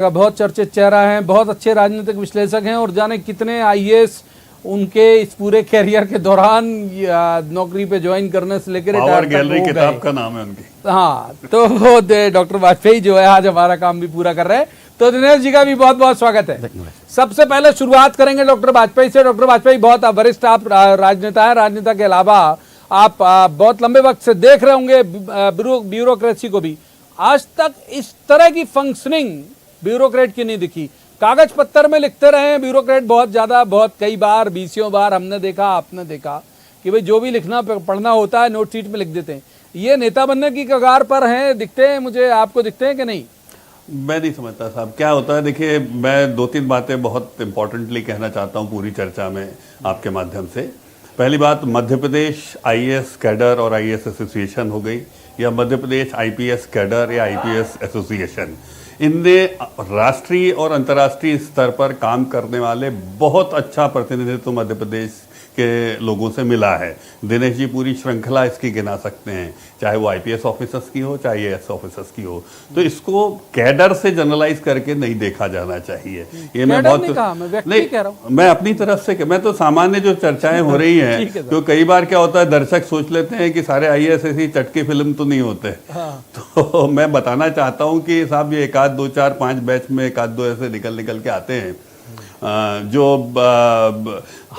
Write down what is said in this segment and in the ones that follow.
का बहुत चर्चित चेहरा है, बहुत अच्छे राजनीतिक विश्लेषक हैं और जाने कितने आईएएस उनके इस पूरे कैरियर के दौरान नौकरी पे ज्वाइन करने से लेकर पावर गैलरी किताब का नाम है उनकी। हाँ, तो डॉक्टर वाजपेयी जो है आज हमारा काम भी पूरा कर रहे हैं, तो दिनेश जी का भी बहुत बहुत स्वागत है। सबसे पहले शुरुआत करेंगे डॉक्टर वाजपेयी से। डॉक्टर वाजपेयी बहुत वरिष्ठ आप राजनेता है, राजनेता के अलावा आप बहुत लंबे वक्त से देख रहे होंगे ब्यूरोक्रेसी को भी। आज तक इस तरह की फंक्शनिंग ब्यूरोक्रेट की नहीं दिखी। कागज पत्थर में लिखते रहे हैं ब्यूरोक्रेट बहुत ज्यादा, बहुत कई बार 20 बार हमने देखा, आपने देखा कि भाई जो भी लिखना पढ़ना होता है नोट शीट में लिख देते हैं। ये नेता बनने की कगार पर हैं, दिखते हैं मुझे, आपको दिखते हैं कि नहीं? मैं नहीं समझता साहब क्या होता है। देखिए, मैं 2-3 बातें बहुत इंपॉर्टेंटली कहना चाहता हूँ पूरी चर्चा में आपके माध्यम से। पहली बात, मध्य प्रदेश आईएएस कैडर और आईएएस एसोसिएशन हो गई, या मध्य प्रदेश आईपीएस कैडर या आईपीएस एसोसिएशन, इनने राष्ट्रीय और अंतर्राष्ट्रीय स्तर पर काम करने वाले बहुत अच्छा प्रतिनिधित्व मध्य प्रदेश के लोगों से मिला है। दिनेश जी पूरी श्रृंखला इसकी गिना सकते हैं, चाहे वो आईपीएस ऑफिसर्स की हो चाहे आईएएस ऑफिसर्स की हो। तो इसको कैडर से जनरलाइज करके नहीं देखा जाना चाहिए। ये मैं बहुत नहीं कह रहा हूं, मैं अपनी तरफ से, मैं तो सामान्य जो चर्चाएं हो रही हैं, तो कई बार क्या होता है दर्शक सोच लेते हैं कि सारे आईएएस ऐसी चटकी फिल्म तो नहीं होते। तो मैं बताना चाहता हूँ कि साहब ये 1 2 4 5 बैच में 1 2 ऐसे निकल के आते हैं जो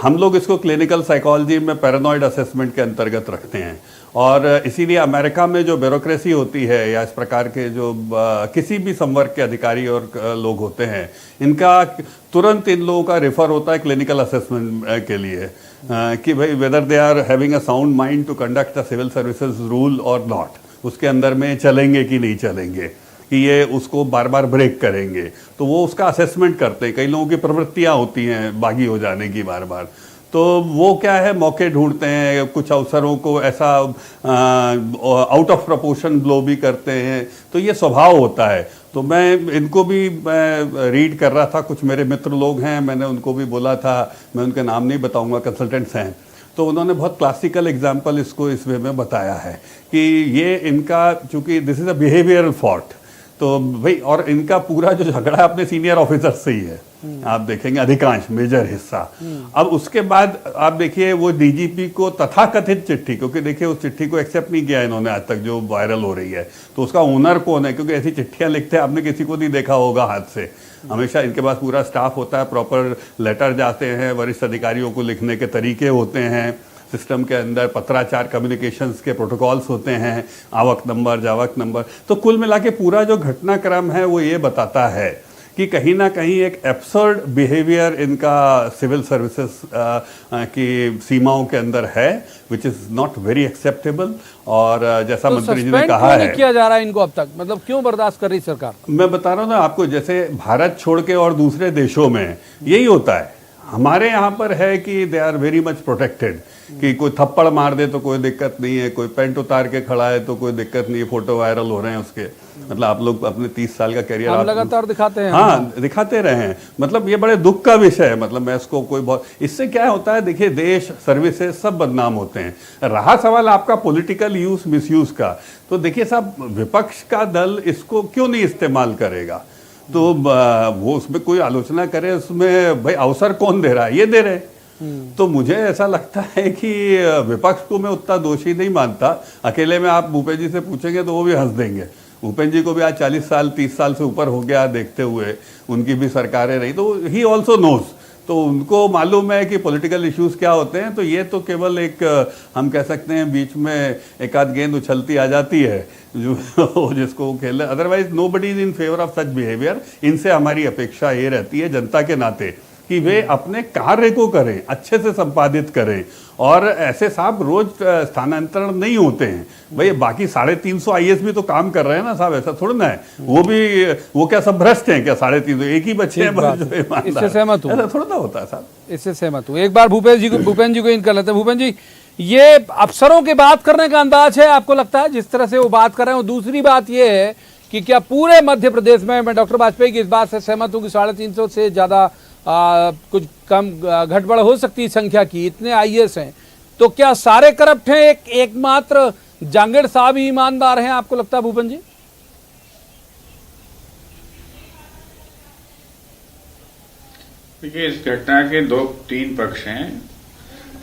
हम लोग इसको क्लिनिकल साइकोलॉजी में पैरानॉइड असेसमेंट के अंतर्गत रखते हैं। और इसीलिए अमेरिका में जो ब्यूरोक्रेसी होती है या इस प्रकार के जो किसी भी संवर्ग के अधिकारी और लोग होते हैं, इनका तुरंत इन लोगों का रेफर होता है क्लिनिकल असेसमेंट के लिए कि भाई whether they are having a sound mind to conduct the civil services rule और नॉट, उसके अंदर में चलेंगे कि नहीं चलेंगे, कि ये उसको बार बार ब्रेक करेंगे। तो वो उसका असेसमेंट करते हैं। कई लोगों की प्रवृत्तियां होती हैं बागी हो जाने की बार बार, तो वो क्या है मौके ढूंढते हैं, कुछ अवसरों को ऐसा आउट ऑफ प्रपोर्शन ब्लो भी करते हैं। तो ये स्वभाव होता है। तो मैं इनको भी रीड कर रहा था, कुछ मेरे मित्र लोग हैं, मैंने उनको भी बोला था, मैं उनके नाम नहीं बताऊंगा, कंसल्टेंट्स हैं, तो उन्होंने बहुत क्लासिकल एग्जाम्पल इसको इस वे में बताया है कि ये इनका, चूंकि this is a behavioural fault, तो भाई, और इनका पूरा जो झगड़ा है अपने सीनियर ऑफिसर से ही है, आप देखेंगे अधिकांश मेजर हिस्सा। अब उसके बाद आप देखिए वो डीजीपी को तथाकथित चिट्ठी, क्योंकि देखिए उस चिट्ठी को एक्सेप्ट नहीं किया इन्होंने आज तक जो वायरल हो रही है, तो उसका ओनर कौन है? क्योंकि ऐसी चिट्ठियां लिखते हैं आपने किसी को नहीं देखा होगा हाथ से, हमेशा इनके पास पूरा स्टाफ होता है, प्रॉपर लेटर जाते हैं, वरिष्ठ अधिकारियों को लिखने के तरीके होते हैं, सिस्टम के अंदर पत्राचार कम्युनिकेशंस के प्रोटोकॉल्स होते हैं, आवक नंबर जावक नंबर। तो कुल मिला के पूरा जो घटनाक्रम है वो ये बताता है कि कहीं ना कहीं एक एब्सर्ड बिहेवियर इनका सिविल सर्विसेज की सीमाओं के अंदर है, which is not very acceptable. और जैसा तो मंत्री जी ने कहा है, किया जा रहा है इनको अब तक, मतलब क्यों बर्दाश्त कर रही सरकार? मैं बता रहा हूँ ना आपको, जैसे भारत छोड़ के और दूसरे देशों में यही होता है। हमारे यहाँ पर है कि they are very much protected, कि कोई थप्पड़ मार दे तो कोई दिक्कत नहीं है, कोई पैंट उतार के खड़ा है तो कोई दिक्कत नहीं है, फोटो वायरल हो रहे हैं उसके। मतलब आप लोग अपने 30 साल का कैरियर हम लगातार दिखाते हैं। हाँ, दिखाते रहे हैं। मतलब ये बड़े दुख का विषय है। मतलब मैं इसको कोई बहुत, इससे क्या होता है, देखिए देश, सर्विसेज सब बदनाम होते हैं। रहा सवाल आपका पॉलिटिकल यूज मिसयूज का, तो देखिए साहब विपक्ष का दल इसको क्यों नहीं इस्तेमाल करेगा? तो वो उसमें कोई आलोचना करे, उसमें भाई अवसर कौन दे रहा है? ये दे रहे हैं। तो मुझे ऐसा लगता है कि विपक्ष को मैं उतना दोषी नहीं मानता। अकेले में आप भूपेन्द्र जी से पूछेंगे तो वो भी हंस देंगे। भूपेन्द्र जी को भी आज 40 साल 30 साल से ऊपर हो गया देखते हुए, उनकी भी सरकारें रही, तो ही ऑल्सो नोज, तो उनको मालूम है कि पॉलिटिकल इश्यूज क्या होते हैं। तो ये तो केवल एक, हम कह सकते हैं बीच में एक आध गेंद उछलती आ जाती है जो जिसको खेल, otherwise nobody is in favour of such behaviour. इनसे हमारी अपेक्षा ये रहती है जनता के नाते कि वे अपने कार्य को करें, अच्छे से संपादित करें, और ऐसे साहब रोज स्थानांतरण नहीं होते हैं भाई। बाकी 350 आईएएस भी तो काम कर रहे हैं ना साहब, ऐसा थोड़ा ना है वो क्या सब भ्रष्ट हैं क्या? 350 एक ही बच्चे हैं जो, इससे सहमत हूं, ऐसा थोड़ा ना होता है साहब, इससे सहमत हूं। एक बार भूपेन्द्र जी को इन कर लेते हैं। भूपेन्द्र जी, ये अफसरों की बात करने का अंदाज है आपको लगता है जिस तरह से वो बात कर रहे हैं? दूसरी बात ये है कि क्या पूरे मध्य प्रदेश में, मैं डॉक्टर वाजपेयी की इस बात से सहमत हूं कि 350 से ज्यादा कुछ कम घटबड़ हो सकती है संख्या की, इतने आईएएस हैं, तो क्या सारे करप्ट हैं? एकमात्र जांगड़ साहब ही ईमानदार हैं आपको लगता है भूपेन्द्र जी? देखिए, इस घटना के तीन पक्ष हैं।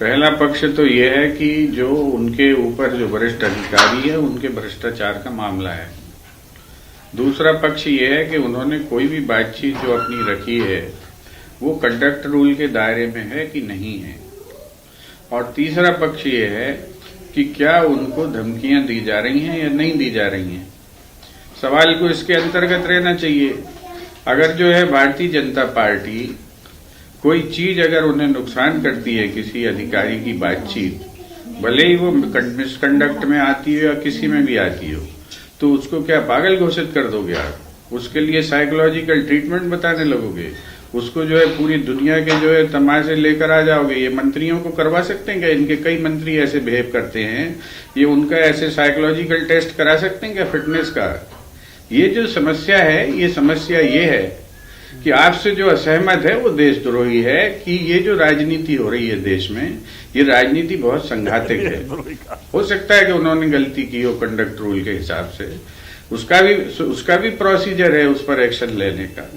पहला पक्ष तो यह है कि जो उनके ऊपर जो वरिष्ठ अधिकारी है उनके भ्रष्टाचार का मामला है। दूसरा पक्ष यह है कि उन्होंने कोई भी बातचीत जो अपनी रखी है वो कंडक्ट रूल के दायरे में है कि नहीं है। और तीसरा पक्ष ये है कि क्या उनको धमकियां दी जा रही हैं या नहीं दी जा रही हैं। सवाल को इसके अंतर्गत रहना चाहिए। अगर जो है भारतीय जनता पार्टी कोई चीज अगर उन्हें नुकसान करती है, किसी अधिकारी की बातचीत, भले ही वो मिसकंडक्ट में आती हो या किसी में भी आती हो, तो उसको क्या पागल घोषित कर दोगे आप? उसके लिए साइकोलॉजिकल ट्रीटमेंट बताने लगोगे? उसको जो है पूरी दुनिया के जो है तमाशे लेकर आ जाओगे? ये मंत्रियों को करवा सकते हैं क्या? इनके कई मंत्री ऐसे बिहेव करते हैं, ये उनका ऐसे साइकोलॉजिकल टेस्ट करा सकते हैं क्या फिटनेस का? ये जो समस्या है, ये समस्या ये है कि आपसे जो असहमत है वो देशद्रोही है कि ये जो राजनीति हो रही है देश में, ये राजनीति बहुत संघातिक है। हो सकता है कि उन्होंने गलती की हो कंडक्ट रूल के हिसाब से, उसका भी प्रोसीजर है उस पर एक्शन लेने का।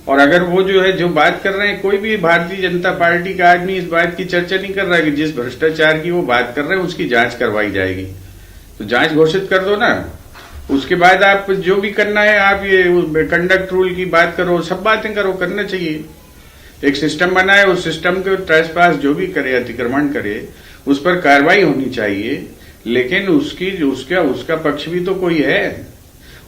और अगर वो जो है जो बात कर रहे हैं, कोई भी भारतीय जनता पार्टी का आदमी इस बात की चर्चा नहीं कर रहा है कि जिस भ्रष्टाचार की वो बात कर रहे हैं उसकी जांच करवाई जाएगी। तो जांच घोषित कर दो ना, उसके बाद आप जो भी करना है, आप ये कंडक्ट रूल की बात करो, सब बातें करो, करना चाहिए। एक सिस्टम बना है, उस सिस्टम के ट्रेसपास जो भी करे, अतिक्रमण करे, उस पर कार्रवाई होनी चाहिए। लेकिन उसका पक्ष भी तो कोई है।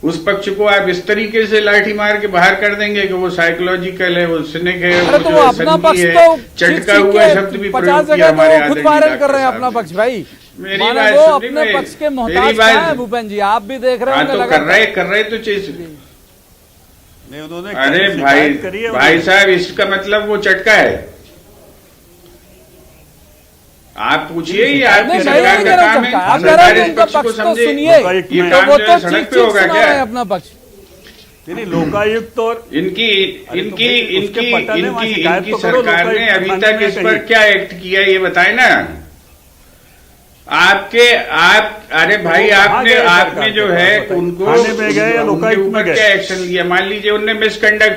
उस पक्ष को आप इस तरीके से लाठी मार के बाहर कर देंगे कि वो साइकोलॉजिकल है, वो सिनिक है, वो तो जो अपना पक्ष है, तो चट्टा हुआ शब्द भी प्रयोग किया हमारे खुद वायरल कर रहे हैं अपना पक्ष। भाई मेरी मानो बात वो सुनिए, अपने पक्ष के मोहताज कहाँ है भूपेन जी? आप भी देख रहे हाँ, होंगे तो लगातार। कर रहे तो चीज। नहीं, उन्होंने अरे भाई साहब, इसका मतलब वो चटका है। आप पूछिए, ये आपकी सरकार का काम है। आप सरकार इस उनका पक्ष को पक्ष तो समझे। सुनिए, ये तो काम वो जो तो है सड़क पे होगा क्या? अपना पक्ष नहीं, लोकायुक्त और इनकी तो सरकार ने अभी तक इस पर क्या एक्ट किया ये बताए ना। अरे भाई, आपने जो है उनको उनके ऊपर क्या एक्शन लिया? मान लीजिए उनने मिसकंडक्ट